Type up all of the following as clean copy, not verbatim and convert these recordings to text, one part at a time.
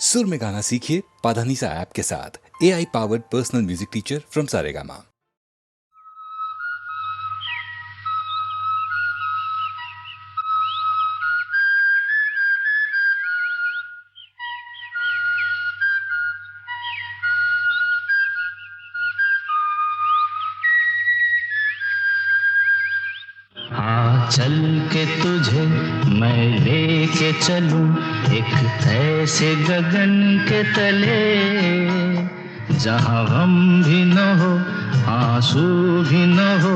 सुर में गाना सीखिए पाधानीसा ऐप के साथ। AI powered personal music teacher from Saregama. चल के तुझे मैं लेके चलूं एक ऐसे गगन के तले, जहां गम भी न हो आंसू भी न हो,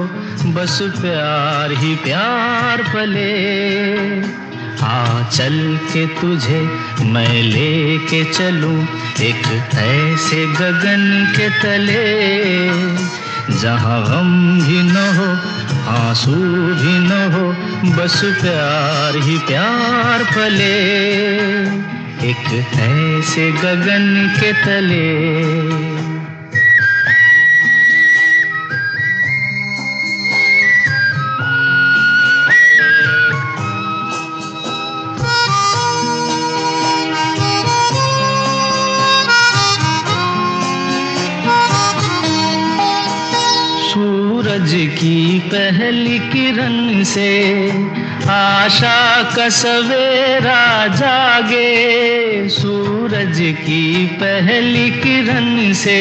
बस प्यार ही प्यार पले। चल के तुझे मैं लेके चलूं एक ऐसे गगन के तले, जहां गम भी न हो आंसू भी न हो, बस प्यार ही प्यार पले, एक ऐसे गगन के तले। सूरज की पहली किरण से आशा का सवेरा जागे, सूरज की पहली किरण से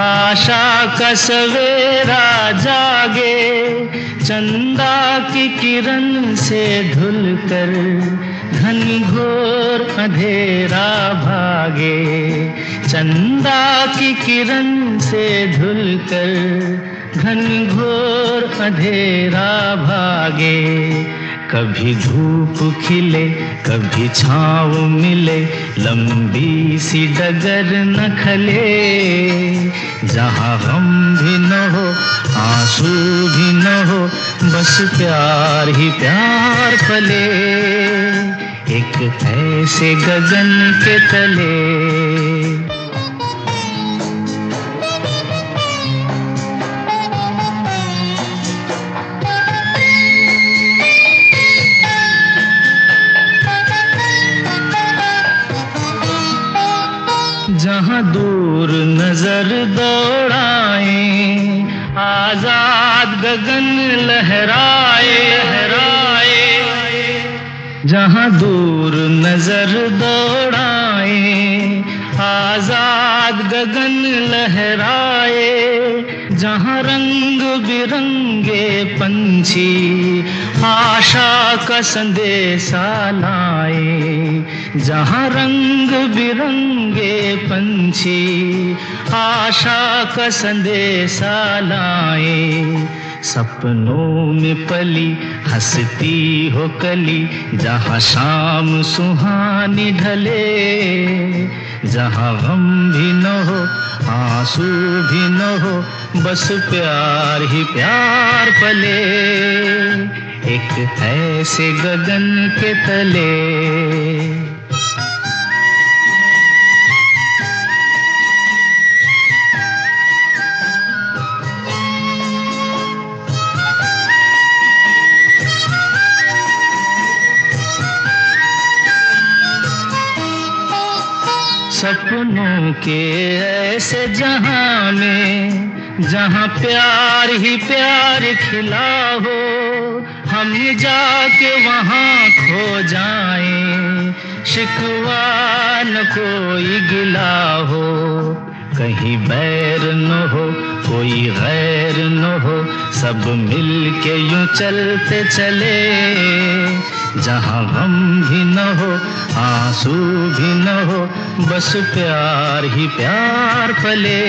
आशा का सवेरा जागे, चंदा की किरण से धुलकर घनघोर अंधेरा भागे, चंदा की किरण से धुलकर घनघोर अंधेरा भागे। कभी धूप खिले कभी छाँव मिले, लंबी सी डगर न खले, जहाँ गम भी न हो आंसू भी न हो, बस प्यार ही प्यार पले, एक ऐसे गगन के तले। जहाँ दूर नजर दौड़ाए, आजाद गगन लहराए, जहाँ दूर नजर दौड़ाए, आजाद गगन लहराए, जहाँ रंग बिरंगे पंछी आशा का संदेशा लाए, जहाँ रंग बिरंगे पंछी आशा का संदेशा लाए, सपनों में पली हंसती हो कली, जहाँ शाम सुहानी ढले, जहाँ गम भी न हो आंसू भी न हो, बस प्यार ही प्यार पले, एक ऐसे गगन के तले। सपनों के ऐसे जहां में, जहां प्यार ही प्यार खिला हो, हम जाके वहां खो जाएं, शिकवा न कोई गिला हो, कहीं बैर न हो कोई गैर न हो, सब मिल के यूं चलते चले, जहाँ गम भी न हो आंसू भी न हो, बस प्यार ही प्यार पले।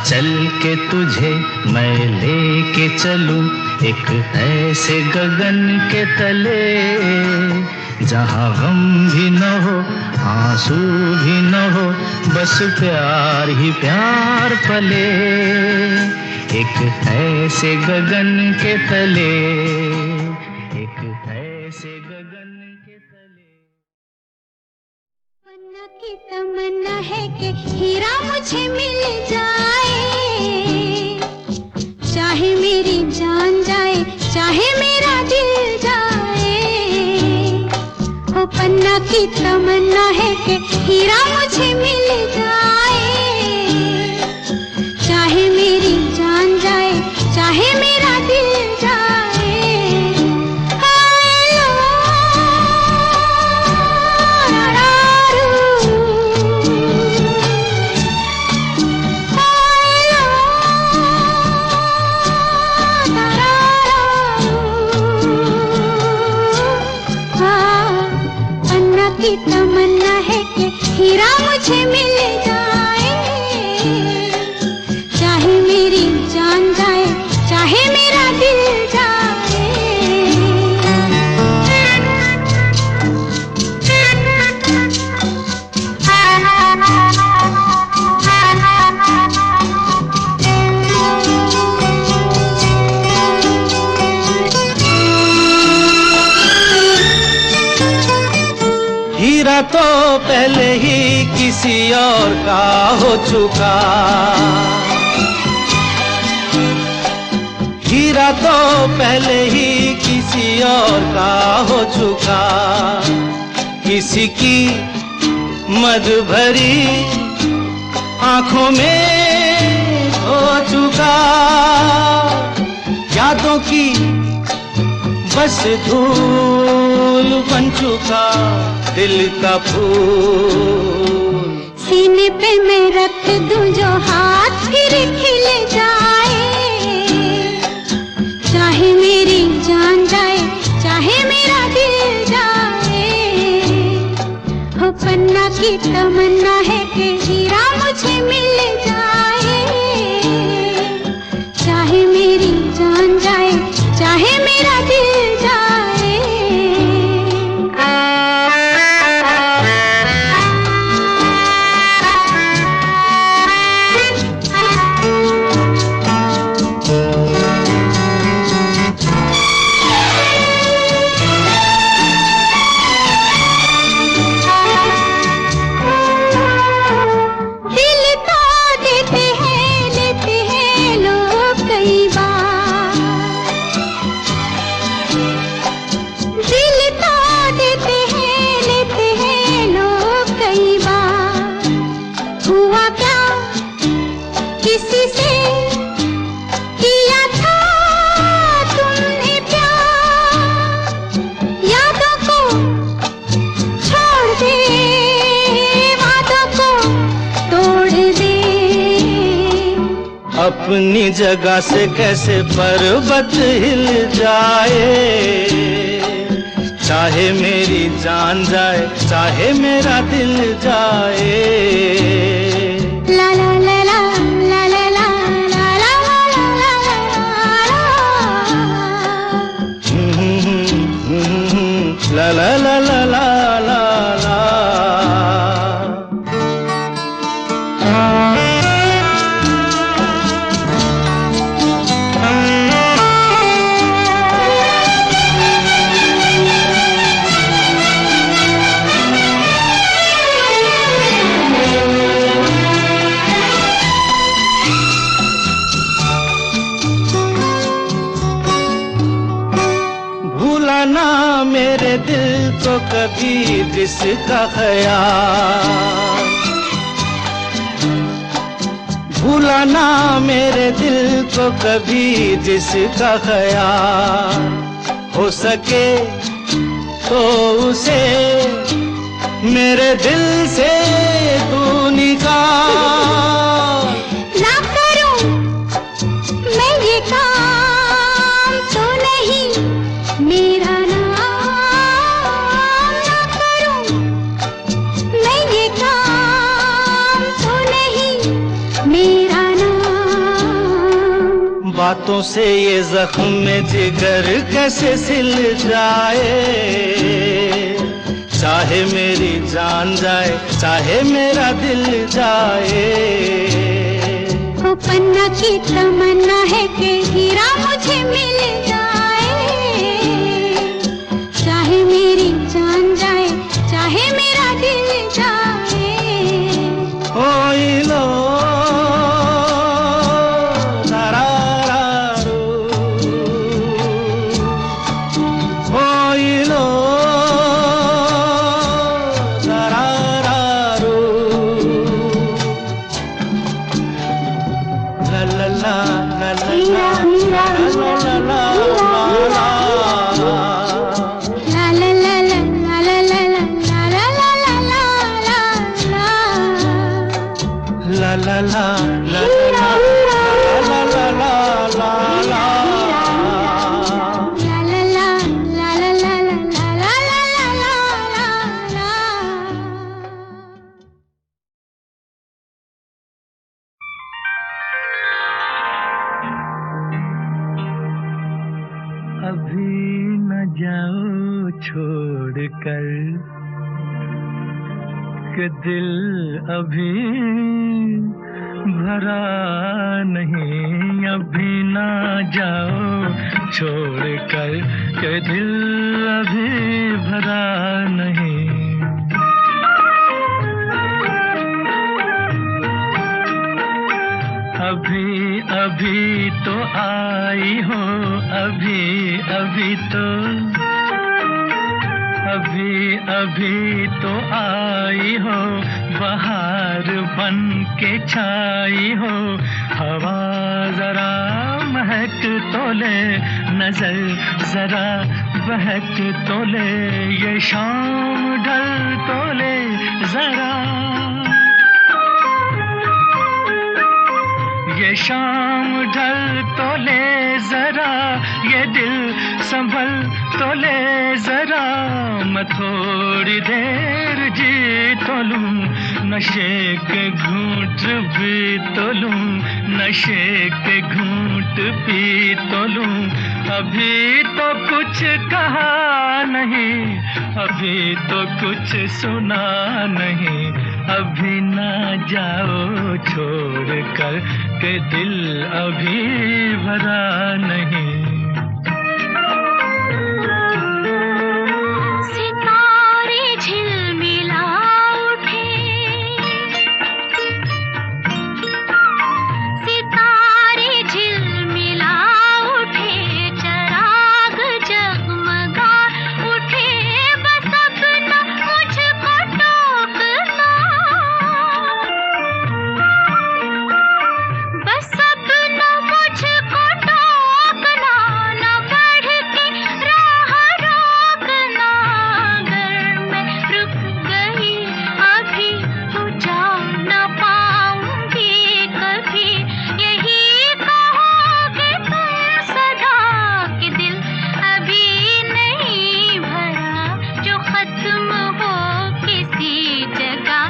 चल के तुझे मैं लेके चलूं एक ऐसे गगन के तले, जहाँ गम भी न हो आंसू भी न हो, बस प्यार ही प्यार पले, एक ऐसे गगन के तले, एक ऐसे गगन के तले। तमन्ना की तमन्ना है कि हीरा मुझे मिल जाए, चाहे मेरी जान जाए चाहे मेरा दिल जाए, हो पन्ना की तमन्ना है कि हीरा मुझे मिल जाए, चाहे मेरी जान जाए, चाहे मेरा दिल जाए। हाय ला ला रू, हाय ला ला ला रू। पन्ना की तमन्ना है कि हीरा मुझे मिल जाए, चाहे मेरी जान जाए, चाहे मेरा दिल जाए। हीरा तो पहले ही किसी और का हो चुका, हीरा तो पहले ही किसी और का हो चुका, किसी की मद भरी आंखों में हो चुका, यादों की बस धूल बन चुका दिल का फूल। सीने पे मैं रख दूं जो हाथ फिर खिल जाए, चाहे मेरी जान जाए, चाहे मेरा दिल जाए। हो पन्ना की तमन्ना है कि हीरा मुझे मिल जाए, चाहे मेरी जान जाए, चाहे मेरा दिल जाए। किसी से किया था तुमने प्यार, यादों को छोड़ दे, वादों को तोड़ दे। अपनी जगह से कैसे पर्वत हिल जाए, चाहे मेरी जान जाए, चाहे मेरा दिल जाए। ला ला ला ला ला ला ला ला ला ला ला ला ला ला ला ला ला। ना मेरे दिल को कभी जिसका ख्याल, भूला ना मेरे दिल को कभी जिसका ख्याल, हो सके तो उसे मेरे दिल से तू निकाल। ना करूं मैं ये काम तो नहीं मेरा नाम, ना करूं मैं ये काम तो नहीं मेरा नाम। बातों से ये जख्म में जिगर कैसे सिल जाए, चाहे मेरी जान जाए, चाहे मेरा दिल जाए। वो पन्ना की तमन्ना है कि हीरा मुझे मिल जाए, चाहे मेरी जान जाए, चाहे मेरा दिल जाए। ओए लो कर कि दिल अभी भरा नहीं, अभी ना जाओ छोड़ कर कि दिल अभी भरा नहीं। अभी अभी तो आई हो, अभी अभी तो, अभी अभी तो आई हो, बहार बन के छाई हो। हवा जरा महक तो ले, नजर जरा बहक तो ले, ये शाम ढल तो ले जरा, ये शाम ढल तो ले जरा, ये दिल संभल तो ले जरा। मैं थोड़ी देर जी तो लूं, नशे के घूंट भी तो लूं, नशे के घूंट पी तो लूं। अभी तो कुछ कहा नहीं, अभी तो कुछ सुना नहीं, अभी ना जाओ छोड़ कर के दिल अभी भरा नहीं। सितारे झिलमिला उठे, सितारे झिलमिला उठे, चराग जगमगा उठे, बस अपना मुझको टोकना, बस अपना मुझको टोकना, न बढ़ के राह रोकना। अगर मैं रुक गई अभी तो जा न पाऊंगी कभी, यही कहोगे तुम सदा कि दिल अभी नहीं भरा, जो खत्म हो किसी जगह,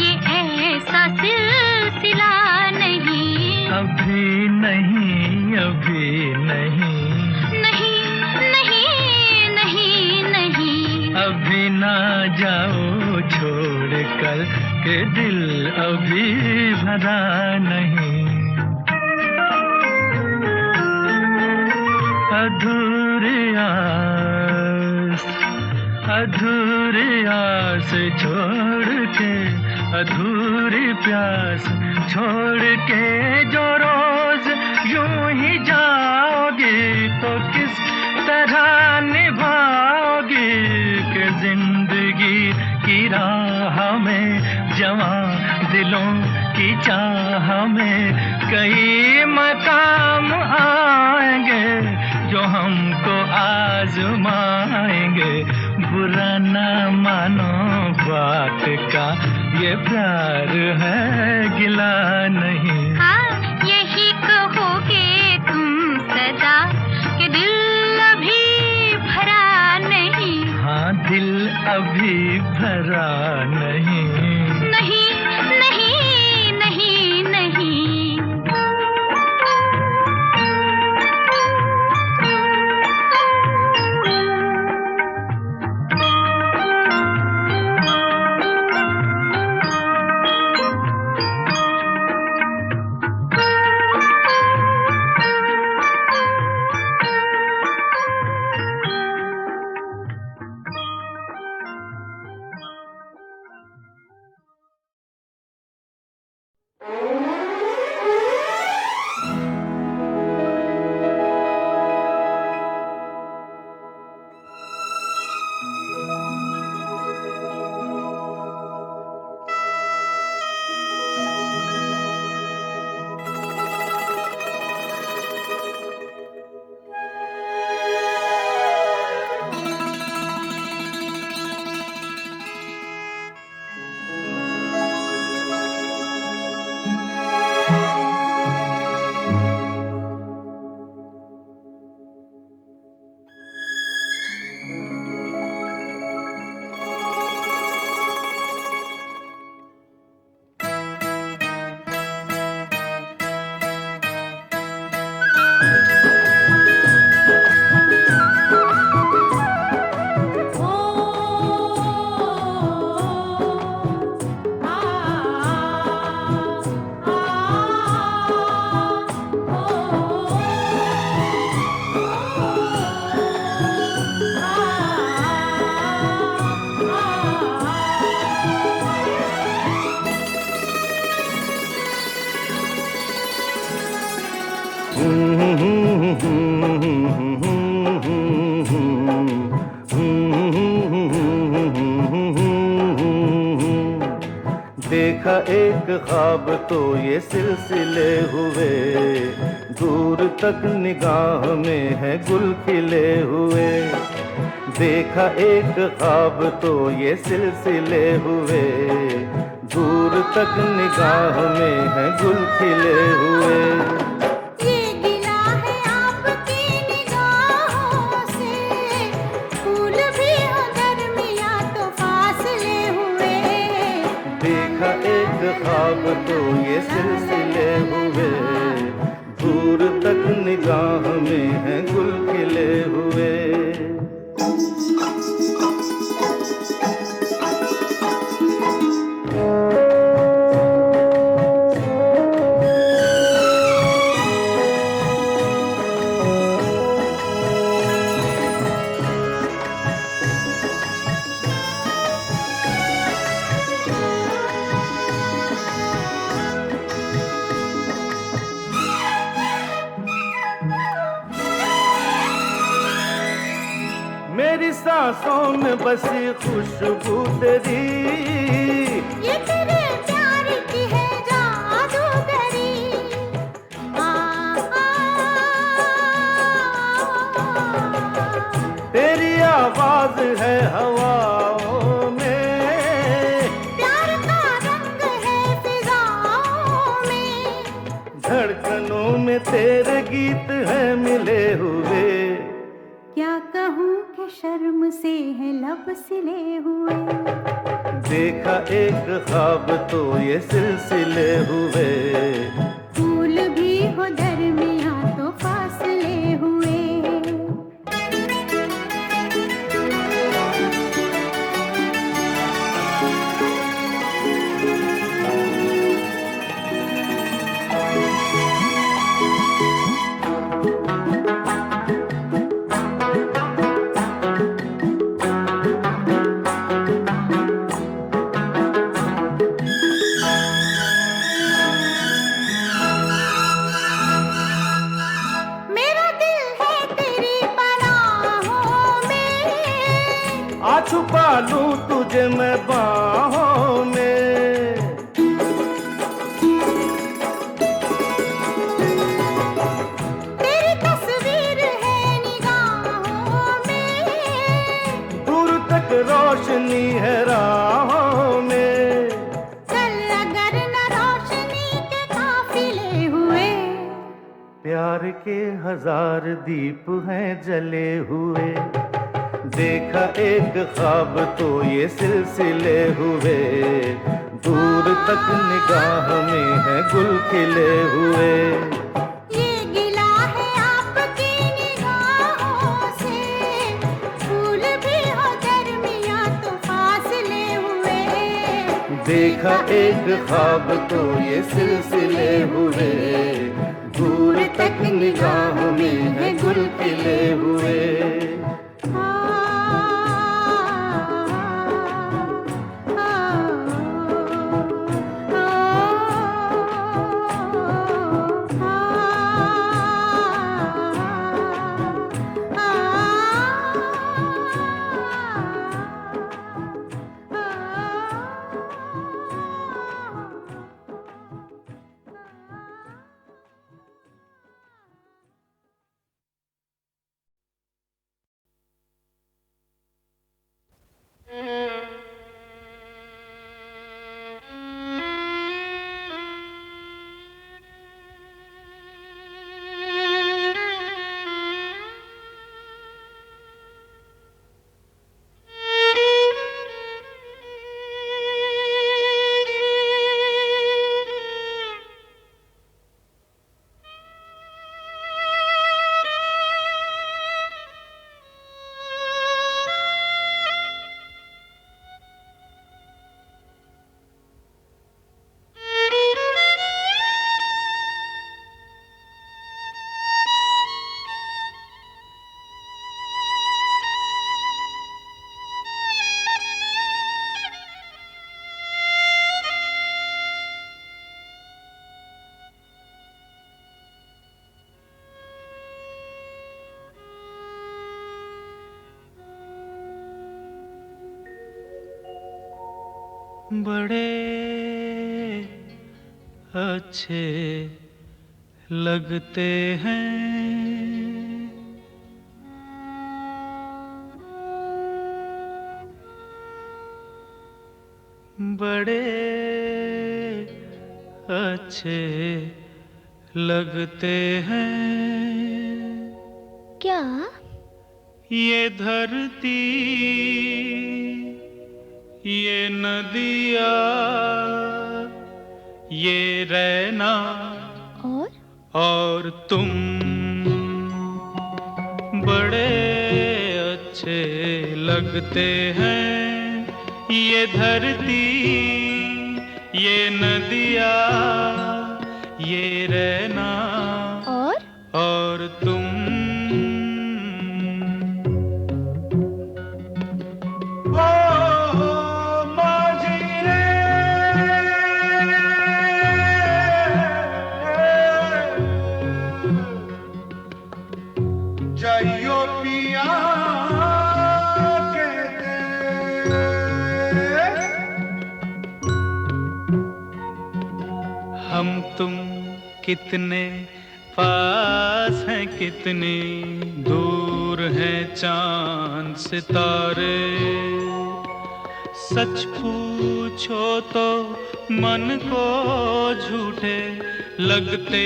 ये ऐसा सिलसिला नहीं। अभी नहीं, अभी नहीं, नहीं नहीं नहीं नहीं, अभी ना जाओ छोड़ कर के दिल अभी भरा नहीं। अधूरी आस, अधूरी आस छोड़ के, अधूरी प्यास छोड़ के जो रोज यूं ही जाओगी, तो किस तरह निभाओगी कि जिंदगी की राह में, जवां दिलों की चाह में कई मकाम आएंगे जो हमको आजमाएंगे। बुरा ना मानो बात का, ये प्यार है गिला नहीं। हाँ यही कहोगे तुम सदा कि दिल अभी भरा नहीं। हाँ दिल अभी भरा नहीं। नहीं नहीं नहीं नहीं। देखा एक ख्वाब तो ये सिलसिले हुए, दूर तक निगाह में है गुल खिले हुए। देखा एक ख्वाब तो ये सिलसिले हुए, दूर तक निगाह में है गुल खिले हुए। ये गिला है आपकी निगाहों से, फूल भी हो दरमियां तो फासले हुए। देखा एक ख्वाब तो ये सिलसिले हुए, दूर तक निगाह में है गुल खिले हुए। मेरी सांसों में बसी खुशबू तेरी, ये तेरे प्यार की है जादूगरी। आ, आ, तेरी आवाज है हवाओं में, प्यार का रंग है फिजाओं में। धड़कनों में तेरे गीत हैं मिले हुए। क्या कहूँ कि शर्म से है लब सिले हुए। देखा एक ख्वाब तो ये सिलसिले हुए, फूल भी हो दरमियां तो फासले हुए। मेरा दिल है तेरी पनाहों में, आ छुपा लूं तुझे मैं बाहों में। तेरी तस्वीर है निगाहों में। दूर तक रोशनी है राहों में। चल अगर न रोशनी के काफिले हुए। प्यार के हजार दीप हैं जले हुए। देखा एक ख्वाब तो ये सिलसिले हुए, दूर तक निगाह में है गुल खिले हुए। ये गिला है आपकी निगाहों से, फूल भी हो दरमियां तो फासले हुए। देखा एक ख्वाब तो ये सिलसिले हुए, दूर तक निगाह में है गुल खिले हुए। बड़े अच्छे लगते हैं। बड़े अच्छे लगते हैं। क्या? ये धरती, ये नदिया, ये रैना और तुम बड़े अच्छे लगते हैं। ये धरती, ये नदिया, ये रैना और तुम। जाइयो पिया कहते, हम तुम कितने पास हैं, कितनी दूर हैं चांद सितारे। सच पूछो तो मन को झूठे लगते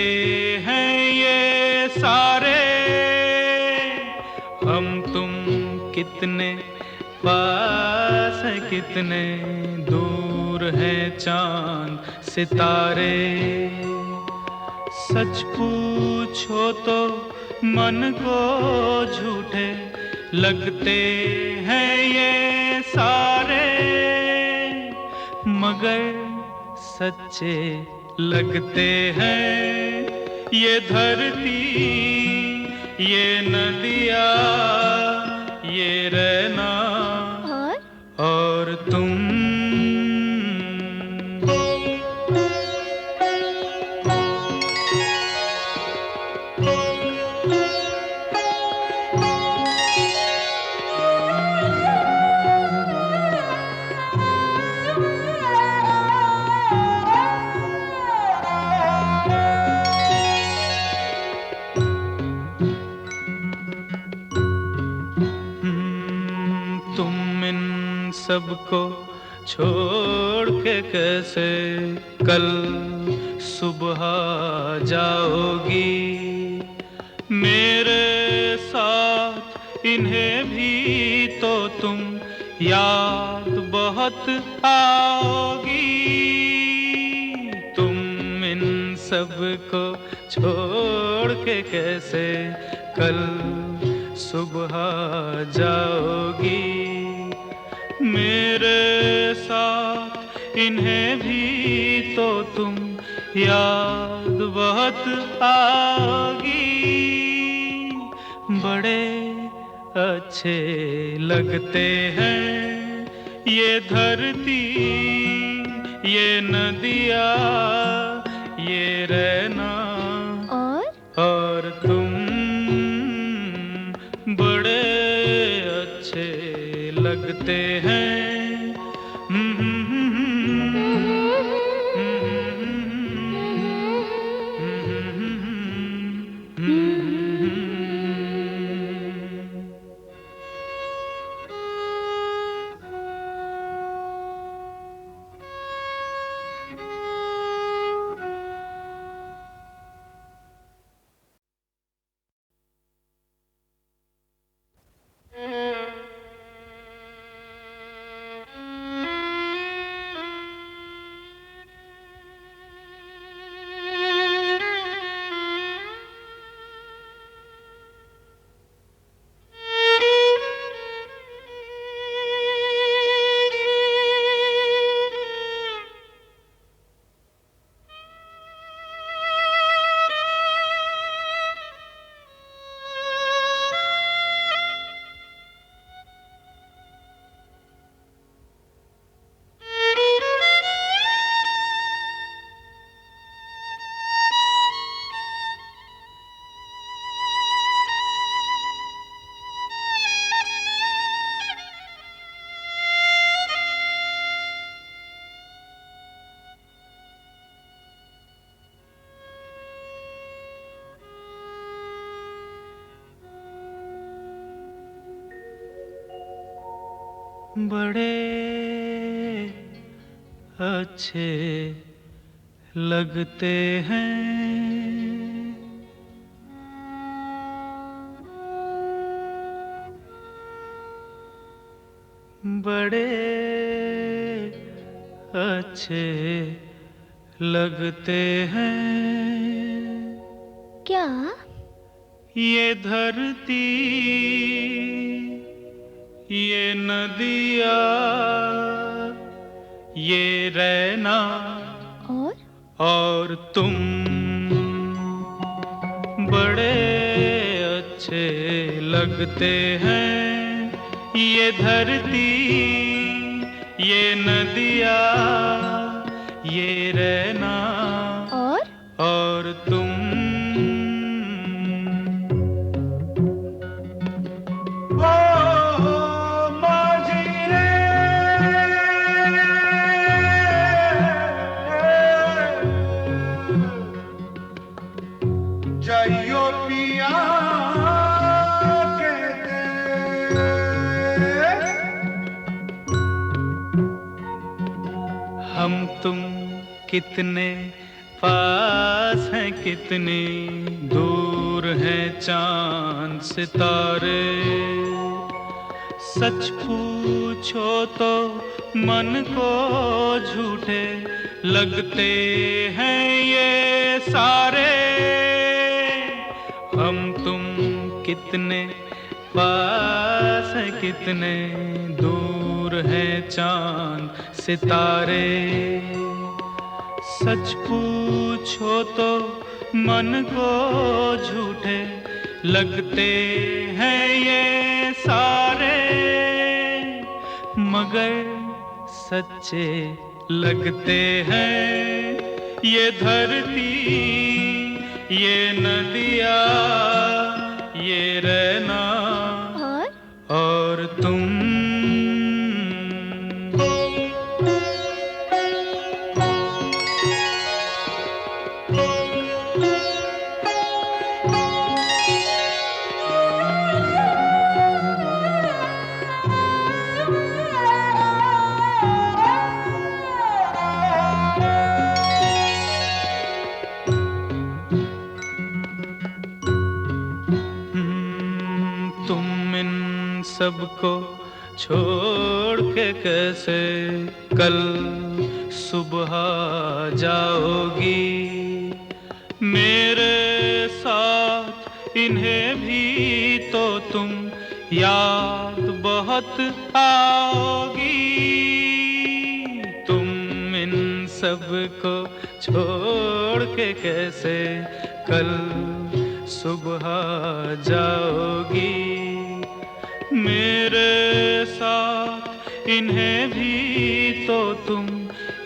हैं ये सारे। हम तुम कितने पास हैं, कितने दूर हैं चांद सितारे। सच पूछो तो मन को झूठे लगते हैं ये सारे। मगर सच्चे लगते हैं ये धरती, ये नदिया, ये रैना और तुम। तुम इन सबको छोड़ के कैसे कल सुबह जाओगी। मेरे साथ इन्हें भी तो तुम याद बहुत आओगी। तुम इन सबको छोड़ के कैसे कल सुबह जाओगी। मेरे साथ इन्हें भी तो तुम याद बहुत आओगी। बड़े अच्छे लगते हैं ये धरती, ये नदिया, ये रैना और तुम बड़े अच्छे लगते हैं। बड़े अच्छे लगते हैं। बड़े अच्छे लगते हैं। क्या? ये धरती, ये नदिया, ये रैना और तुम बड़े अच्छे लगते हैं। ये धरती, ये नदिया, ये रैना और तुम। जाइयो पिया हम तुम कितने पास हैं, कितनी दूर हैं चांद सितारे। सच पूछो तो मन को झूठे लगते हैं ये सारे। हम तुम कितने पास हैं, कितने दूर हैं चांद सितारे। सच पूछो तो मन को झूठे लगते हैं ये सारे। मगर सच्चे लगते हैं ये धरती, ये नदिया, ये रैना और तुम। सबको छोड़ के कैसे कल सुबह जाओगी। मेरे साथ इन्हें भी तो तुम याद बहुत आओगी। तुम इन सबको छोड़ के कैसे कल सुबह जाओगी। मेरे साथ इन्हें भी तो तुम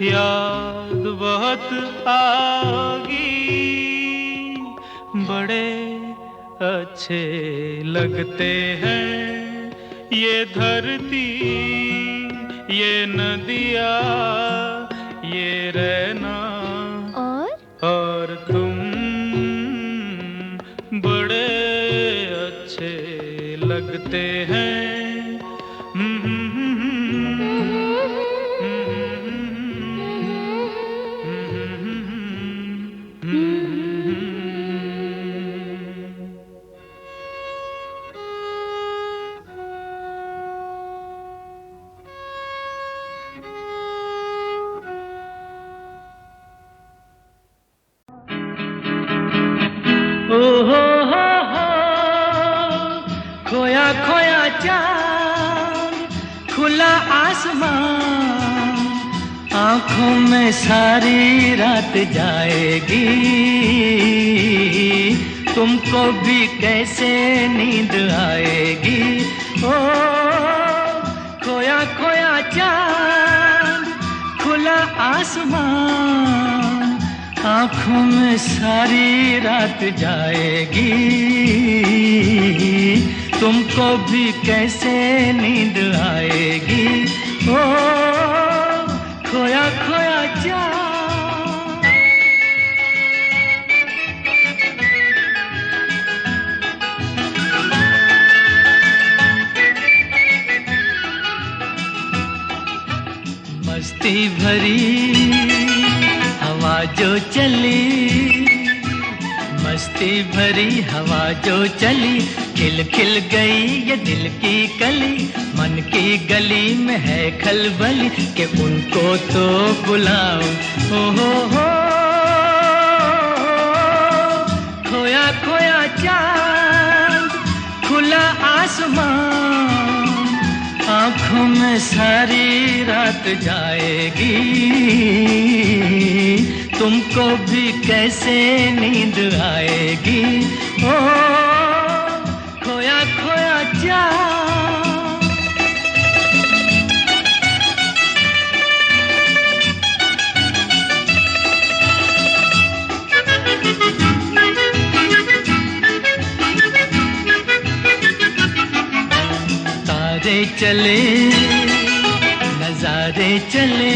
याद बहुत आओगी। बड़े अच्छे लगते हैं ये धरती, ये नदिया, ये रैना और तुम। बड़े अच्छे लगते हैं। खोया खोया चांद, खुला आसमान, आंखों में सारी रात जाएगी। तुमको भी कैसे नींद आएगी। ओ खोया खोया चांद, खुला आसमान, आंखों में सारी रात जाएगी। तुमको भी कैसे नींद आएगी। ओ खोया खोया चांद। भरी हवा जो चली, मस्ती भरी हवा जो चली, खिल खिल गई ये दिल की कली, मन की गली में है खलबली कि उनको तो बुलाओ। हो खोया खोया चाँद, खुला आसमान, आँखों में सारी रात जाएगी, तुमको भी कैसे नींद आएगी। ओ खोया खोया चाँद। तारे चले नजारे चले,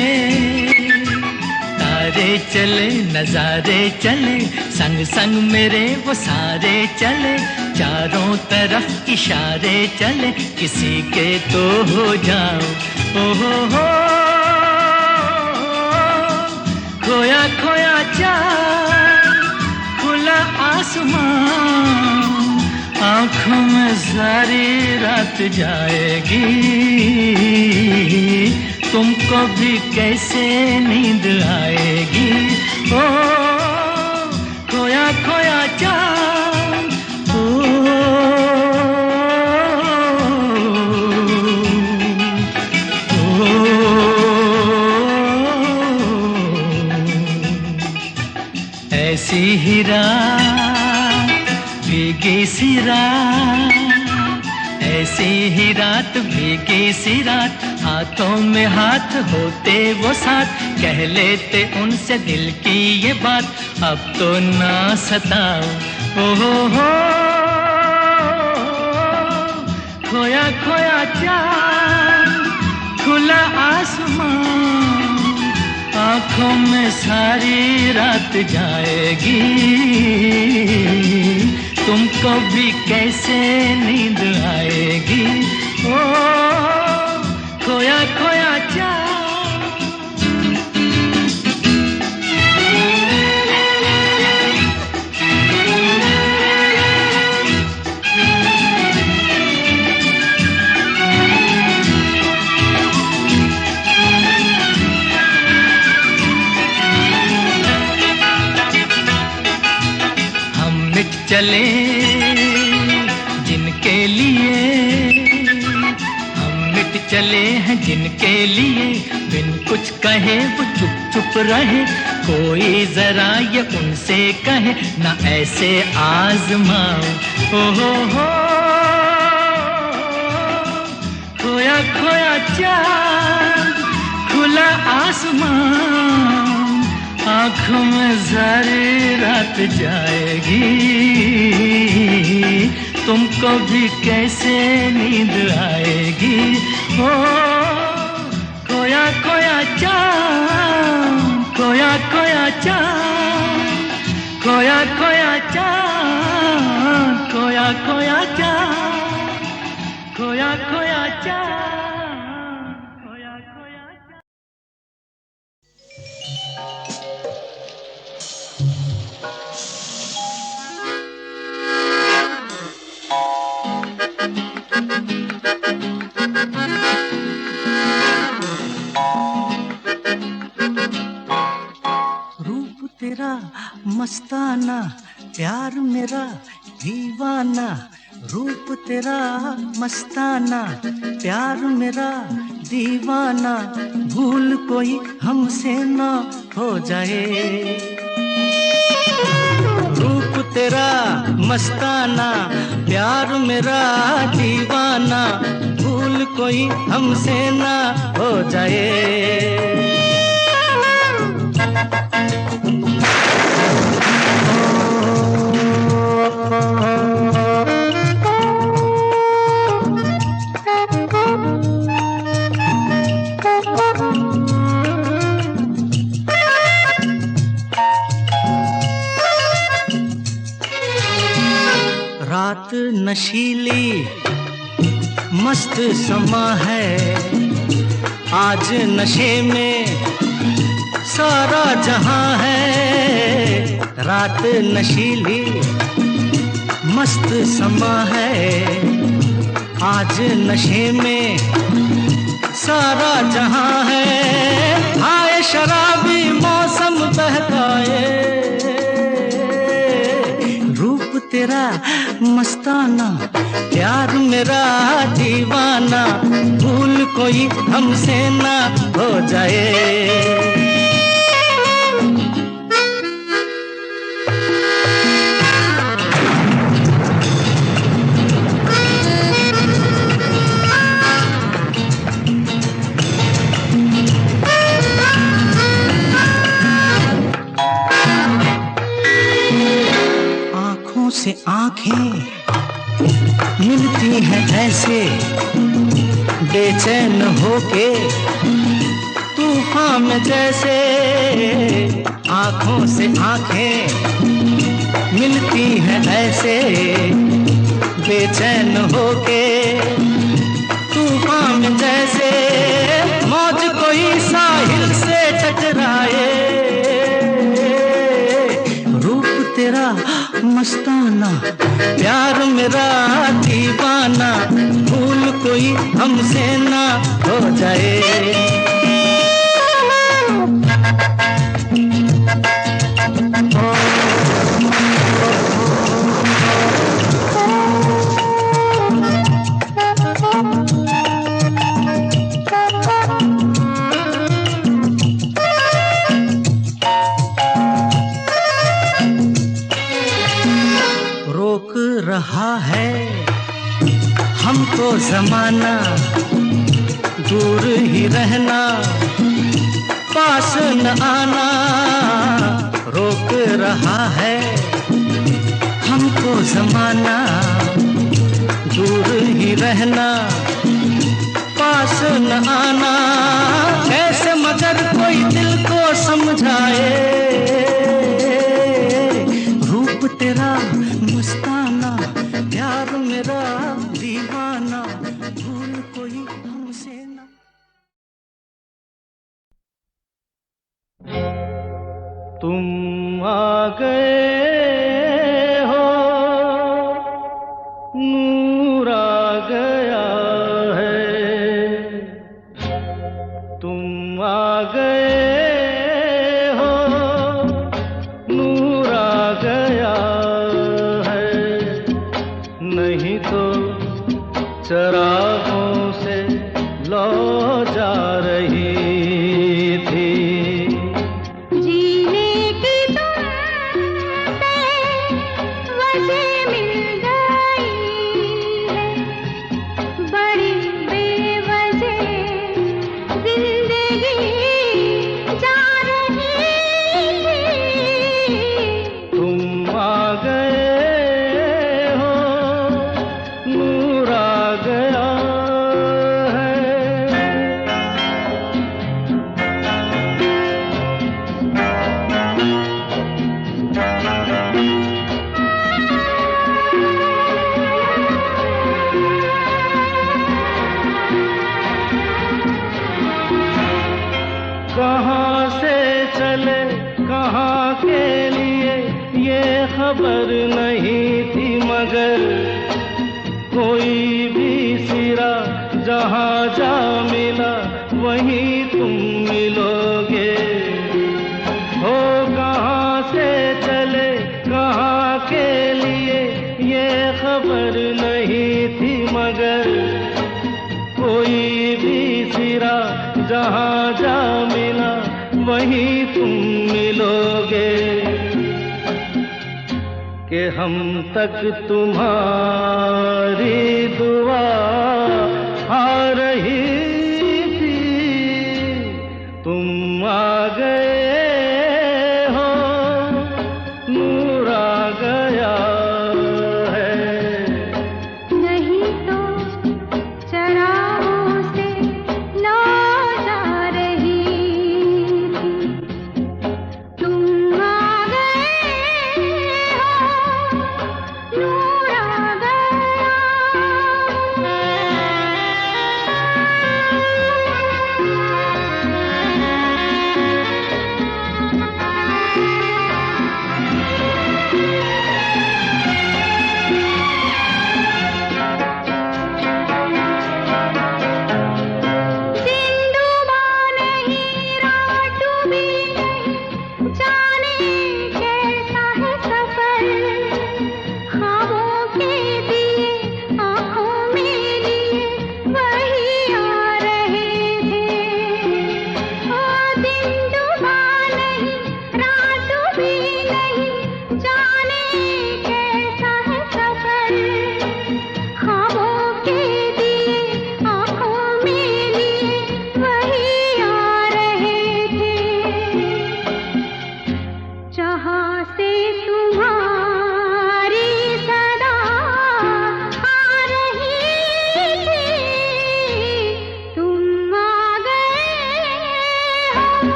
तारे चले नजारे चले, संग संग मेरे वो सारे चले, चारों तरफ इशारे चले, किसी के तो हो जाओ। ओ हो खोया खोया चाँद, खुला आसमान, आँखों में सारी रात जाएगी, तुमको भी कैसे नींद आएगी। ओ खोया खोया चाँद, ऐसी ही रात भीगी सी रात, ऐसी ही रात भीगी सी रात, हाथों में हाथ होते वो साथ, कह लेते उनसे दिल की ये बात, अब तो ना सताओ। ओ हो खोया खोया चाँद, खुला आसमान, आँखों में सारी रात जाएगी, तुमको भी कैसे नींद आएगी। ओ खोया खोया चाँद। चले जिनके लिए, हम मिट चले हैं जिनके लिए, बिन कुछ कहे वो चुप चुप रहे, कोई जरा ये उनसे कहे ना ऐसे आजमाओ। ओ हो खोया खोया चाँद, खुला आसमान, आँखों में सारी रात जाएगी, तुमको भी कैसे नींद आएगी। ओ खोया खोया चाँद, खोया खोया चाँद, खोया खोया चाँद, खोया खोया चाँद, खोया खोया चाँद, खोया खोया चाँद। रूप तेरा मस्ताना, प्यार मेरा दीवाना, रूप तेरा मस्ताना, प्यार मेरा दीवाना, भूल कोई हमसे ना हो जाए। रूप तेरा मस्ताना, प्यार मेरा दीवाना, भूल कोई हमसे ना हो जाए। रात नशीली मस्त समा है, आज नशे में जहां है रात नशीली मस्त समा है आज नशे में सारा जहां है आए शराबी मौसम बहकाए रूप तेरा मस्ताना प्यार मेरा दीवाना भूल कोई हमसे ना हो जाए से आंखें मिलती हैं ऐसे बेचैन होके तूफान में जैसे आंखों से आंखें मिलती हैं ऐसे बेचैन होके तूफान में जैसे मौज कोई साहिल से टकराए रूप तेरा मस्ताना प्यार मेरा दीवाना भूल कोई हमसे ना हो जाए रहा है हमको जमाना दूर ही रहना पास न आना रोक रहा है हमको जमाना दूर ही रहना पास न आना कैसे मगर कोई दिल को समझाए रूप तेरा मस्ताना प्यार मेरा दीवाना भूल कोई हमसे ना तुम आ गए हो नूर आ गया है तुम आ गए हो नूर आ गया नहीं तो चरागों से लौ जा रही थी जीने की तुमसे वजह मिल गई है बड़ी बेवजह जिंदगी जा रही थी तुम आ गए नूर आ गया कहाँ से चले कहाँ के लिए ये खबर नहीं थी मगर कोई भी सिरा जहाँ जा मिला वहीं तुम मिलोगे हो कहाँ से चले कहाँ के लिए ये खबर नहीं थी मगर कोई भी सिरा जहाँ जा मिला वहीं तुम मिलोगे कि हम तक तुम्हारी दुआ आ रही थी तुम आ गए हो नूर आ गया नहीं तो चरागों से लौ जा रही थी तुम आ गए हो नूर आ गया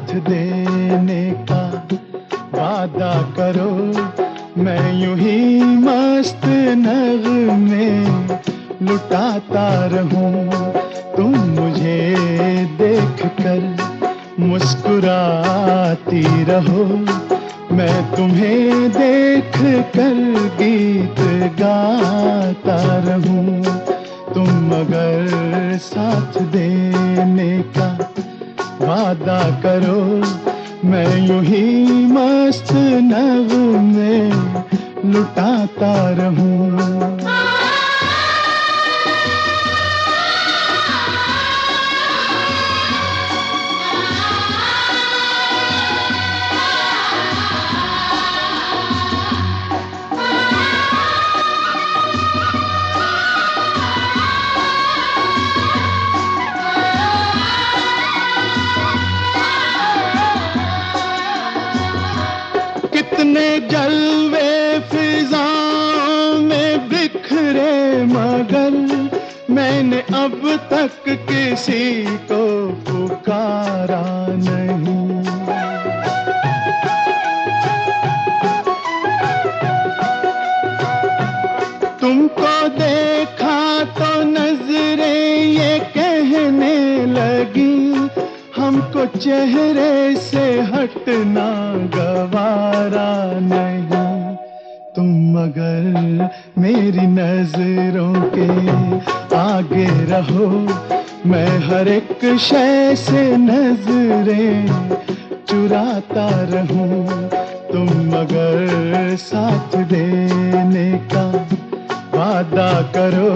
साथ देने का वादा करो, मैं यूं ही मस्त नगमे लुटाता रहूं। तुम मुझे देख कर मुस्कुराती रहो, मैं तुम्हें देख कर गीत गाता रहूं। तुम अगर साथ देने का वादा करो, मैं यूं ही मस्त नगमे लुटाता रहूं। कितने जलवे फिजाओं में बिखरे, मगर मैंने अब तक किसी को पुकारा नहीं। तुमको देखा तो नजरें ये कहने लगी, हमको चेहरे से हटना गवारा नहीं। तुम मगर मेरी नजरों के आगे रहो, मैं हर एक शय से नजरें चुराता रहूं। तुम मगर साथ देने का वादा करो,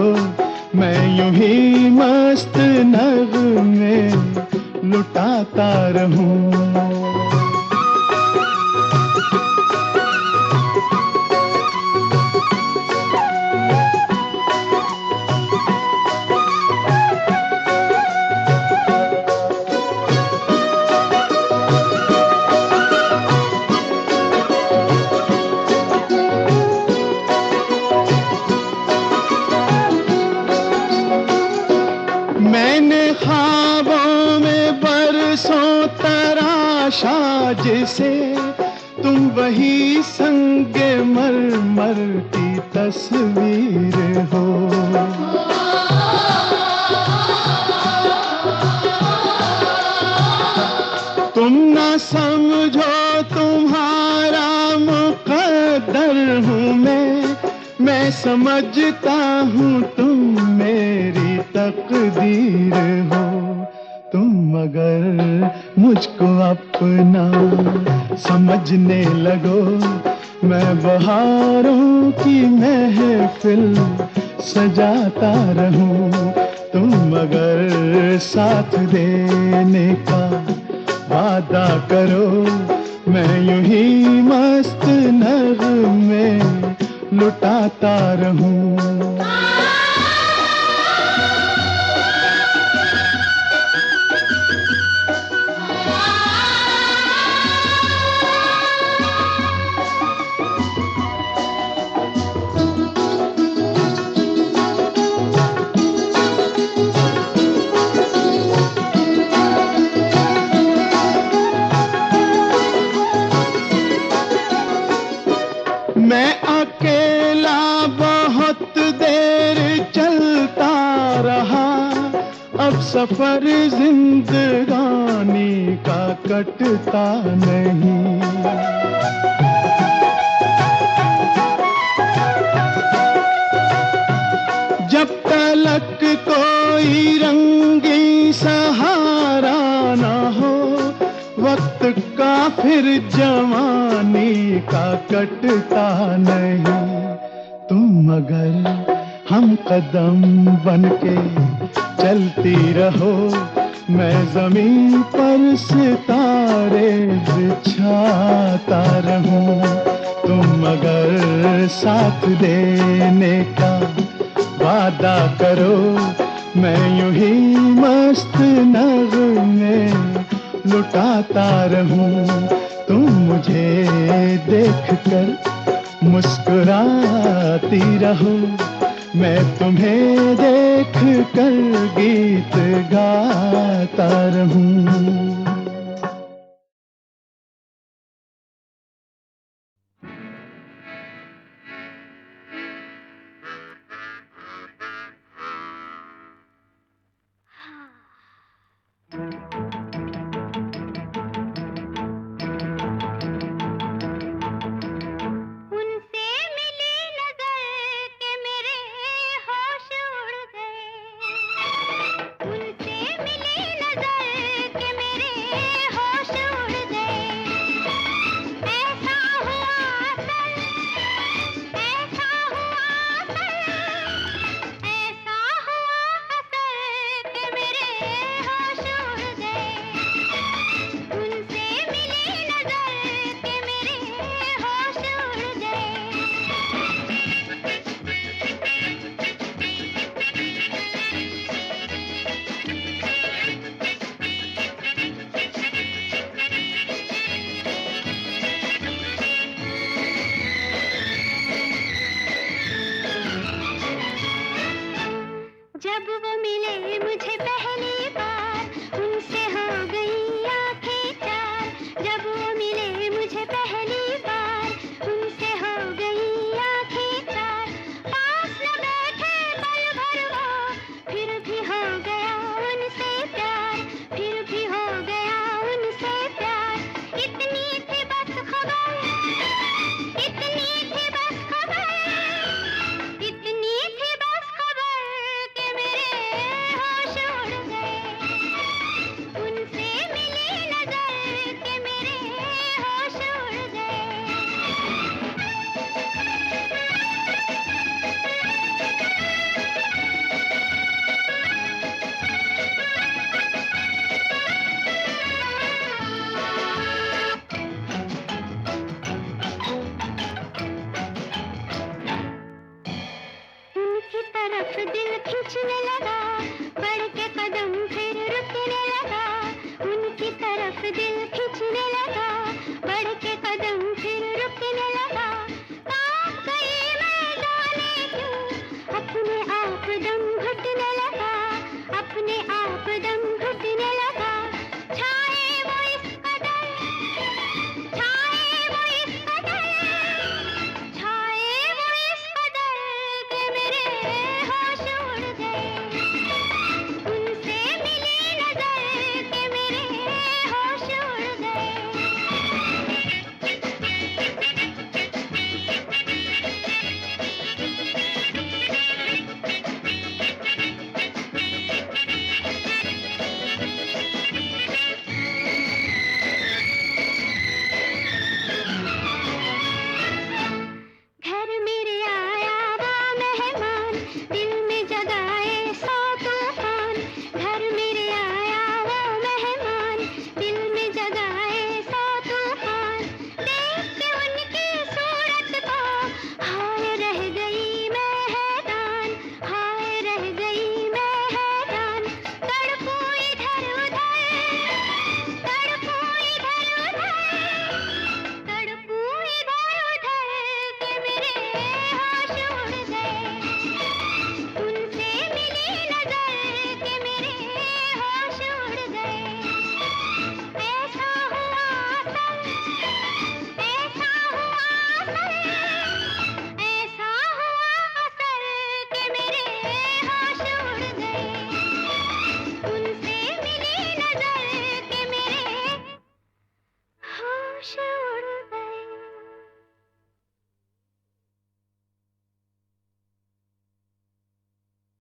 मैं यूं ही मस्त नगमे लुटाता रहूं। मैंने ख्वाबों में बरसों तराशा जिसे, तुम वही संगे मरमर की तस्वीर हो। तुम ना समझो तुम्हारा मुकद्दर हूँ मैं समझता हूँ तुम मेरी तकदीर हो। तुम मगर मुझको अपना समझने लगो, मैं बहारों की महफिल सजाता रहूं। तुम मगर साथ देने का वादा करो, मैं यूं ही मस्त नगमे लुटाता रहूं। मैं अकेला बहुत देर चलता रहा, अब सफर जिंदगानी का कटता नहीं। जब तलक कोई रंगी सहारा ना हो, वक्त का फिर जवानी का कटता नहीं। तुम मगर हम कदम बनके चलती रहो, मैं जमीन पर सितारे बिछाता रहूं। तुम मगर साथ देने का वादा करो, मैं यूं ही मस्त नगमे लुटाता रहूं। तुम मुझे देख कर मुस्कुराती रहो, मैं तुम्हें देख कर गीत गाता रहूं। तरफ दिल खींचने लगा, बढ़ के कदम फिर रुकने लगा। उनकी तरफ दिल खींचने लगा, बढ़ के कदम फिर रुकने लगा। कांप गई मैं जाने क्यों, अपने आप दम घुटने लगा, अपने आप दम घुटने लगा। छाए वो इस कदर, छाए वो इस कदर, छाए वो इस कदर कि मेरे होश उड़ गए। उनसे मिली नजर कि मेरे होश उड़ गए। घर मेरे आया वो मेहमान, दिल